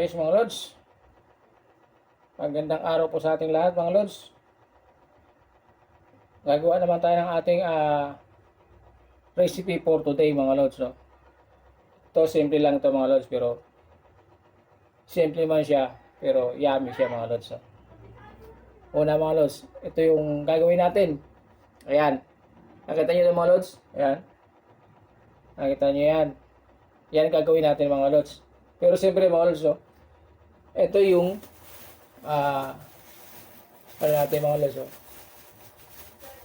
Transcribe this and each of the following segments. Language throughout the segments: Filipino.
Yes mga lods, magandang araw po sa ating lahat mga lods. Gagawa naman tayo ng ating recipe for today mga lods, no? Ito simple lang ito mga lods, pero simple man siya pero yummy siya mga lods, no? Una mga lods, ito yung gagawin natin. Ayan, nakita nyo ito mga lods? Ayan, nakita nyo yan. Yan gagawin natin mga lods. Pero siyempre mga lods, no? Ito yung ano natin mga lods, no?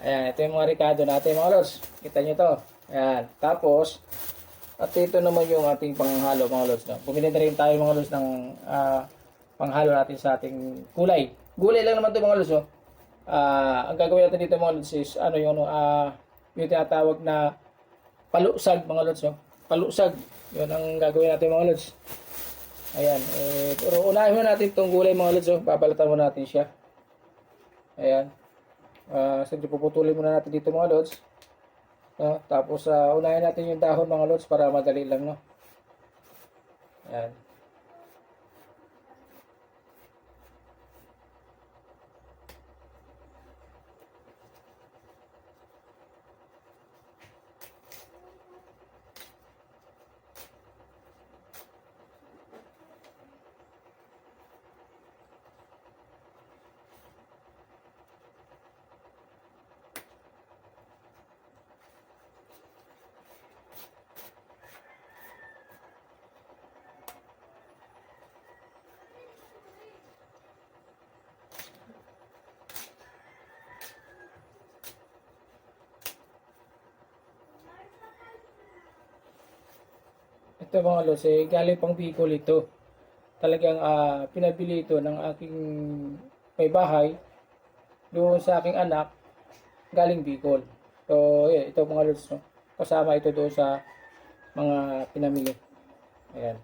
Ayan, ito yung mga ricado natin mga lods. Kita nyo to. Ayan, tapos at ito naman yung ating panghalo mga lods, no? Bumili na rin tayo mga lods ng panghalo natin sa ating gulay. Gulay lang naman ito mga lods, no? Ang gagawin natin dito mga lods is yung tinatawag na palusag mga lods, no? Palusag. Yun ang gagawin natin mga lods. Ayan, pero unahin natin itong gulay mga lods, oh. Babalatan mo natin siya. Ayan. Sige, puputulin muna natin dito mga lods. Tapos unahin natin yung dahon mga lods para madali lang, no? Ayan. Ito mga lods, galing pang Bicol ito. Talagang pinabili ito ng aking may bahay doon sa aking anak galing Bicol. So, ito mga lods, no? Kasama ito doon sa mga pinamili. Ayan.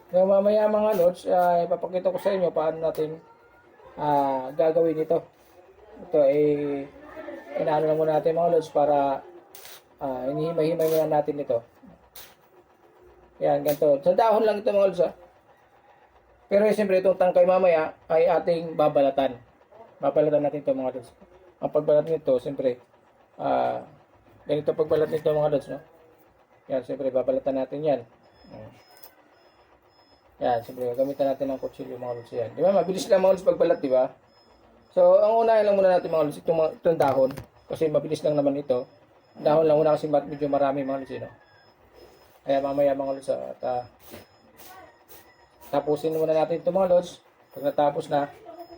So, mamaya mga lods, ipapakita ko sa inyo paano natin gagawin ito. Ito inaano lang muna natin mga lods para hinihimay-himay muna natin ito. Yan, ganito. Sa dahon lang ito mga lods, Pero siyempre itong tangkay mamaya ay ating babalatan. Babalatan natin ito mga lods. Ang pagbalat nito, siyempre, ganito pagbalat nito mga lods, no? Yan, siyempre babalatan natin yan. Yan, siyempre gamitan natin ng kutsilyo mga lods yan. Di ba? Mabilis lang mga lods pagbalat, di ba? So, ang unahin lang muna natin mga lods, itong dahon. Kasi mabilis lang naman ito. Dahon lang muna kasi medyo marami mga lods, no? Kaya mamaya mga lods, at tapusin muna natin ito mga lods. Pag natapos na,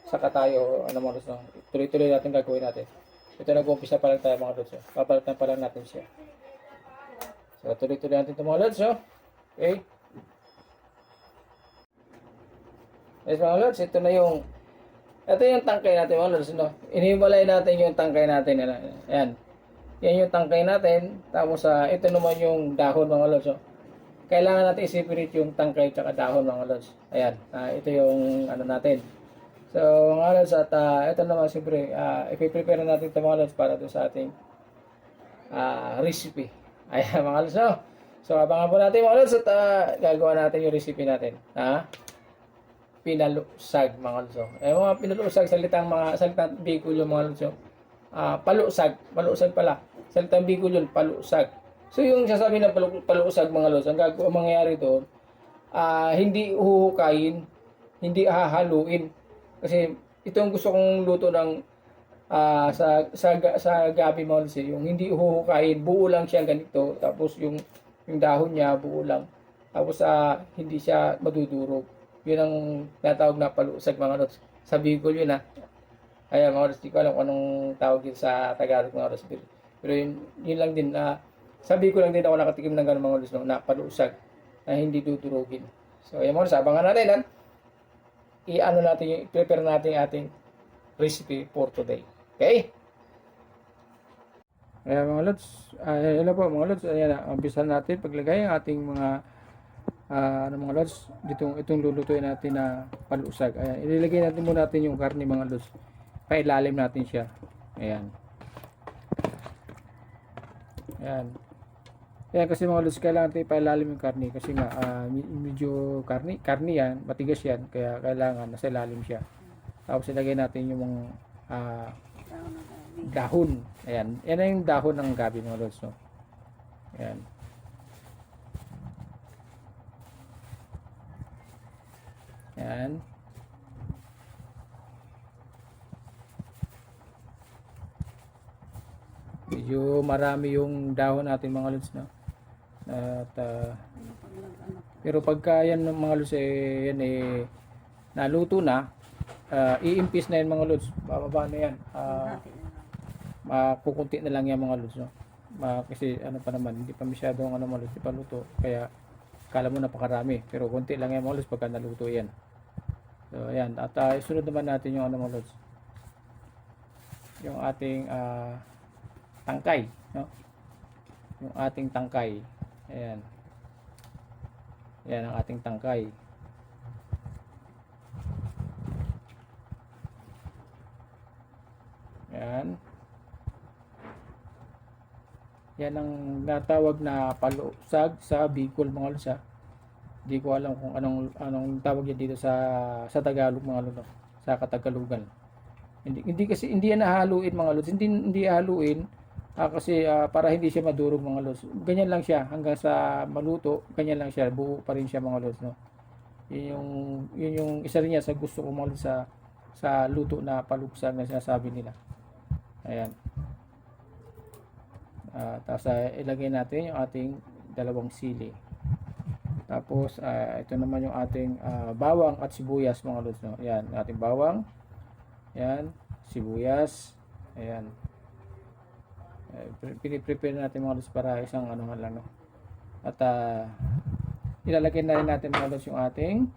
saka tayo, mga lods, no? Tuloy-tuloy natin gagawin natin. Ito nag-umpisa pa lang tayo mga lods, papalitan pa lang natin siya. So, tuloy-tuloy natin ito mga lods, no? Okay? Yes mga lods, ito yung tangkay natin mga lods, no? Iniwalay natin yung tangkay natin. Ayan. Yan yung tangkay natin. Tapos ito naman yung dahon mga lods, no? Kailangan natin i-separate yung tangkay at dahon mga lods. Ayan. Ito yung natin. So mga lods, at ito naman siyempre ipiprepare natin ito mga lods para sa ating recipe. Ayan mga lods, no? So abangan po natin mga lods at gagawa natin yung recipe natin. Pinalusag mga lods. Mga pinalusag, salitang Bicol yung mga lods. Palusag pala. Salitang Bicol yun, palusag. So yung sasabihin ng palusag mga lods, ang mangyayari doon, hindi uhukayin, hindi hahaluin. Kasi ito ang gusto kong luto ng sa gabi mga lods, yung hindi uhukayin, buo lang siya ganito. Tapos yung dahon niya buo lang. Tapos hindi siya madudurog. Yun ang natawag na palusag mga lods. Sa Bicol yun Ayan mga lods, di ko alam kung anong tawag yun sa Tagalog mga lods. Pero yun lang din sa Bicol lang din ako nakatikim ng gano'ng mga lods, no, na palusag na hindi dudurugin. So ayan mga lods, abangan natin i-prepare natin ating recipe for today. Okay? Ayan mga lods, hello po mga lods, ayan umpisahan natin paglagay ang ating mga mga lods, itong lulutuin natin na palusag. Ayan, ililagay natin muna natin yung karne mga lods. Pailalim natin siya. Ayan. Ayan. Kaya kasi mga lods, kailangan tayo pailalim yung karne kasi nga medyo karne yan, matigas yan, kaya kailangan nasa ilalim siya. Tapos ilagay natin yung mga dahon. Ayan, yan na yung dahon ng gabi mga lods, no? Ayan. Ayan. Medyo marami yung dahon natin mga lods, no? At pero pagka yan mga lods yan naluto na, iimpis na yan mga lods, bababa na yan, makukunti na lang yan mga lods, no? Kasi ano pa naman, hindi pa masyadong ano mga lods, hindi pa luto, kaya kala mo napakarami, pero konti lang yan mga lods pagka naluto yan. So ayan, at isunod naman natin yung ano mga lods, yung ating tangkay, no? Yung ating tangkay. Ayan. Ayan ang ating tangkay. Ayan. Yan ang natawag na palusag sa Bicol mga lods, ha. Hindi ko alam kung anong tawag yan dito sa Tagalog mga lods, sa Katagalugan. Hindi kasi hindi yan haluin mga lods. Hindi haluin. Kasi para hindi siya madurog mga lods. Ganyan lang siya hanggang sa maluto, ganyan lang siya, buo pa rin siya mga lods, no. Yun yung isa rin niya sa gusto ko mga lods sa luto na palugsag na sinasabi nila. Ayan. Tapos ilagay natin yung ating dalawang sili. Tapos ito naman yung ating bawang at sibuyas mga lods, no. Ayan, ating bawang. Ayan, sibuyas. Ayan. Piniprepare natin mga lods para isang ano lang, no. At ilalagay na rin natin mga lods yung ating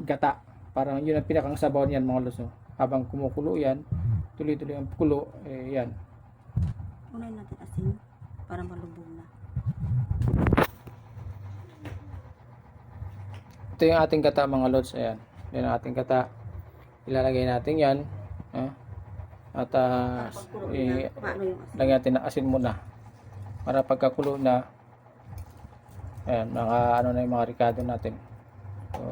gata. Parang yun ang pinakang sabaw niyan mga lods, no. Habang kumukulo yan, tuloy-tuloy ang kulo, yan. Unahin natin asin para malubog na. Ito yung ating gata mga lods. Ayan, yan ang ating gata. Ilalagay natin yan, at lagyan natin ng asin muna para pagkakulo na, ayan, mga ano na yung mga ricado natin.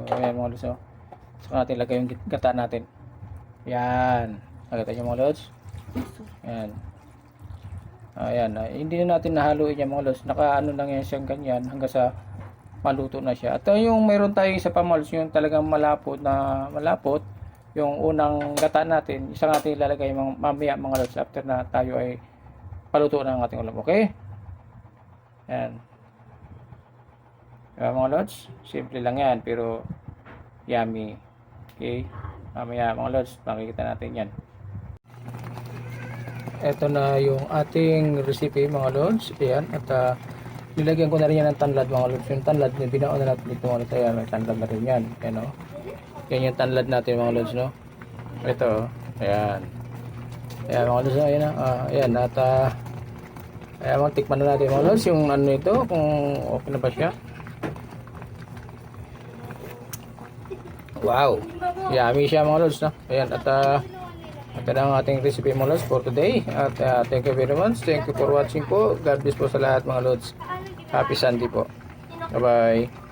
So ayan mga lods, so natin lagay yung gata natin. Yan, nakita nyo mga lods. Ayan. Ayan, hindi na natin nahaluin yan mga lods, naka ano lang yan siyang ganyan hanggang sa maluto na siya. At yung mayroon tayong isa pa mga lods, yung talagang malapot, yung unang gata natin, isang natin ilalagay mamaya mga lods after na tayo ay paluto na ang ating ulam. Okay? Ayan. Mga lods, simple lang yan pero yummy. Okay? Mamaya mga lods, makikita natin yan. Ito na yung ating recipe mga lods. Ayan. At nilagyan ko na rin yan ng tanlad mga lods. Yung tanlad, binaon na natin dito mga lods. Ayan, may tanlad na rin yan. Ayan, o. Yan yung tanlad natin mga lods, no? Ito, ayan. Ayan mga lods, ayan na. Ayan, at ayan, tikman na natin mga lods yung ano ito, kung okay na ba siya. Wow, yummy siya mga lods, no? Ayan, at ito na ang ating recipe mga lods for today. At thank you very much. Thank you for watching po. God bless po sa lahat mga lods. Happy Sunday po. Bye bye.